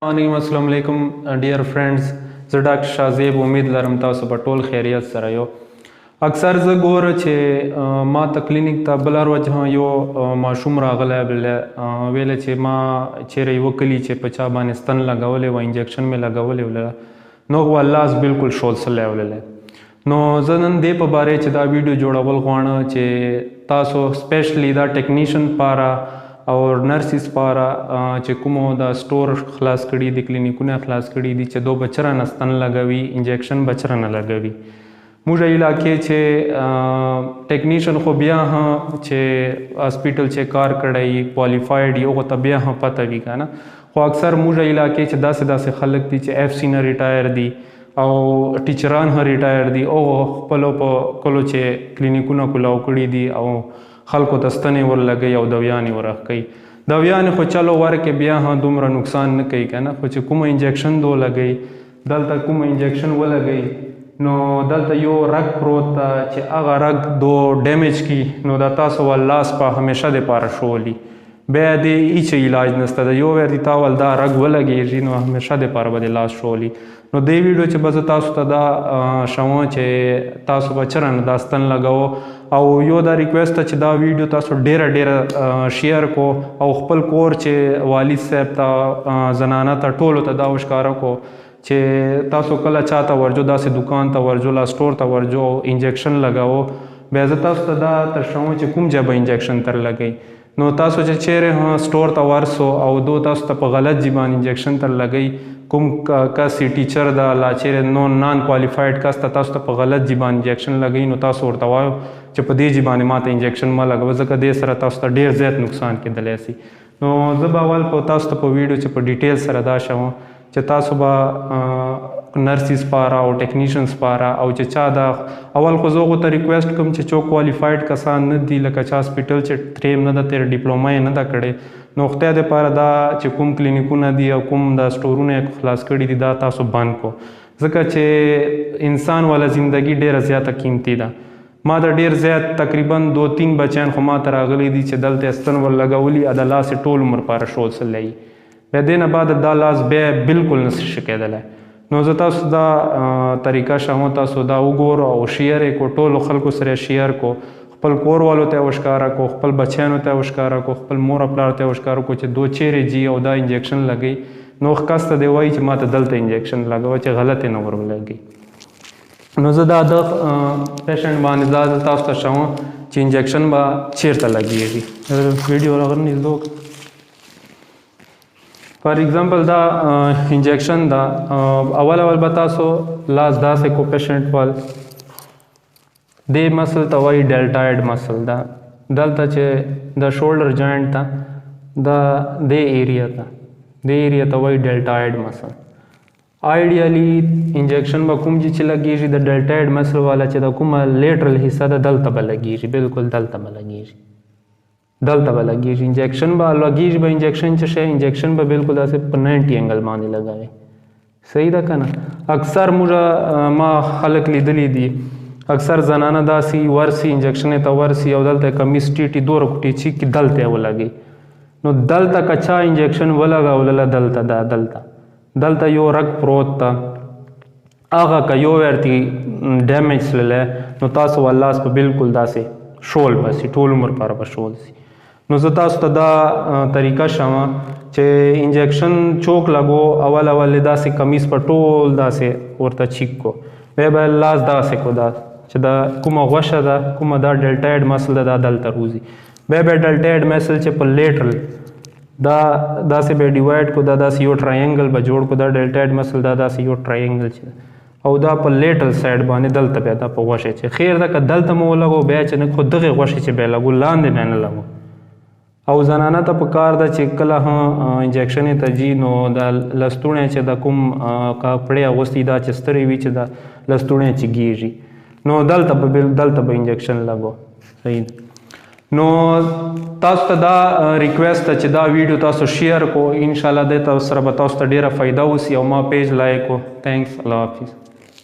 अस्सलाम वालेकुम dear friends. زه ډاکټر شازیب امید لرم تاسو په ټول خیریت سره یو. اکثر زه ګوره چې ما ته کلینیک ته بله ورځ یو ماشوم راغلی ویله چې ما چیرې یوه کلي چې په چا باندې ستن لګولی وه انجکشن مې لګولی وله نو هغه لاس بالکل شول سلی ولیلی. نو زه نن دې په باره چې دا ویډیو جوړول غواړم چې تاسو سپیشلی دا ټیکنیشن پاره او نرسز پاره چې کومو دا سٹور خلاص کړي دي کلینیکونه خلاص کړي دي چې دو بچره نستن لګوي انجکشن بچره نه لګوي. موږ علاقې چې ټیکنیشن خو بیا چې هاسپیټل چې کار کړی کوالیفاید یو ته بیا پته وي که نه خو اکثر موږ علاقې چې داسې خلک دي چې اف سی نه ریټایر دي او ټیچران هم ریټایر دي او خپلو په کلو چې کلینیکونه کولاو کړي دي او خلکو ته ستنې ورلګوي او دویانې ورخکوي. دویانې خو چلو ورکې بیا هم دومره نقصان نه کوي که نه خو چې کومه انجکشن دو لګوي دلته کومه انجکشن ولګوي نو دلته یو رګ پروت ده چې هغه رګ دو ډیمیج کی نو دا تاسو ول لاس په همیشه دپاره شولي بیا دې هیڅ علاج نشته د یو ور تا ول دا رګ ولګېږي نو همیشه دپاره به د لاس شولي. نو دې ویډیو چې به زه تاسو ته دا شوم چې تاسو به چرنه دا ستن لګوو او یو دا ریکویسټ چې دا ویډیو تاسو ډیره شیر کو او خپل کور چې والد صاحب ته زنانه ته ټولو ته دا وښکاره کو چې تاسو کله چاته ورجو داسې دکان ته ورجو لا سټور ته ورجو انجکشن لګاوو بیا زه تاسو ته دا ترشوم چې کوم ځای به انجکشن تر لګوي نو تاسو چې چیرې سټور ته ورسو او دو تاسو ته په غلط ځای باندې انجکشن تر لګوي کوم کسي ټیچر دا لا چیرې نان کوالیفاید کس ته تاسو ته په غلط ځای باندې انجکشن لګوي نو تاسو ورته وایو چې په دې ځای باندې ماته انجکشن مه لګوه ځکه دې سره تاسو ته ډېر زیات نقصان کېدلی سي. نو زه به اول په تاسو ته په ویډیو چې په ډیټیل سره دا شوم چې تاسو به نرسز پاره او ټیکنیشنز پاره او چې چا دا اول خو زه هغو ته ریکویسټ کوم چې څوک کوالیفاید کسان نه دي لکه چا هاسپیټل چې تریم نه ده تیر ډیپلوما یې نه ده کړې نو خدای دپاره دا چې کوم کلینیکونه دي او کوم دا سټورونه یې خلاص کړي دي دا تاسو بند کو ځکه چې انسان والا زندگی ډېره زیاته قیمتي ده. ما د ډېر زیات تقریبا 2-3 بچیان خو ما ته راغلي دي چې دلته ستن ور لګولي د لاس یې ټول عمر پاره شول سلی بیا دې نه بعد دا لاس بیا بالکل نشي کېدلی. نو زه تاسو دا طریقه شوم تاسو دا وګورو او شیر یې کو ټولو خلکو سره شیر کو خپل کور والو ته وښکاره کو خپل بچیانو ته وښکاره کو خپل مور او پلار ته وښکاره کو چې دو چیرې جي او دا انجکشن لګوي نو ښکاس ته دی وایي چې ما ته دلته انجکشن لګوه چې غلط یې نه ور ولګوي. نو زه دا د پیشنټ باندې دا تاسو ته شوم چې انجکشن به چیرته لګېږي. ویډیو راغلی نږدې فار ایگزامپل دا انجکشن دا اول به تاسو لاس داسې کو پیشنټ وال دې مسل ته وایي ډیلټاید مسل دا دلته چې د شولډر جوینټ ته دا دې ایریا ته وایي ډیلټاید مسل. آئیډیالي انجکشن به کوم چې لګېږي د ډیلټاید مسل والا چې د کومه لیټرل حصه ده دلته به لګېږي بالکل دلته به لګېږي انجکشن به لګېږي به انجکشن چې شی انجکشن به بالکل داسې په 90 انګل باندې لګوي. صحیح ده که نه. اکثر موږ ما خلک لیدلی دي اکثر زنانه داسې ورسي انجکشن یې ته ورسي او دلته کمیز ټیټي دوره کوټې چې دلته یې ولګوي نو دلته که چا انجکشن ولګولله دلته یو رګ پروت ته هغه که یو ورتي ډیمیج سللی نو تاسو لاس په بالکل داسې شول به سي ټول عمر پاره به شول سي. نو زه تاسو ته دا طریقه شوم چې انجکشن چوک لګو اول داسې کمیز په ټول داسې ورته چیک کو بیا به لاس داسې کو دا چې دا کومه غوښه ده کومه دا ډیلټاید مسل ده دا دلته روزي بیا به ډیلټاید مسل چې په لیټرل دا داسې به ډیوایډ کو دا داسې یو ټرایینګل به جوړ کو دا ډیلټاید مسل دا داسې یو ټرایینګل چې او دا په لیټل سایډ باندې دلته بیا دا په غوښې چې خیر ده که دلته مو ولګو بیا چې نه خو دغې غوښې چې بیا لګو لاندې بیا نه لګو او زنانه ته په کار ده چې کله انجکشن یې ته جي نو دا لستوڼی چې د کوم کپړې اغوستي دا چې سترې وي چې دا لستوڼی چې ګېږي نو دلته به انجکشن لګو. صحیح. نو تاسو ته دا ریکویسټ ده چې دا ویډیو تاسو شیر کو انشاءالله دې سره به تاسو ته ډېره فایده وسي او ما پیج لایک کو. تھینکس. الله حافظ.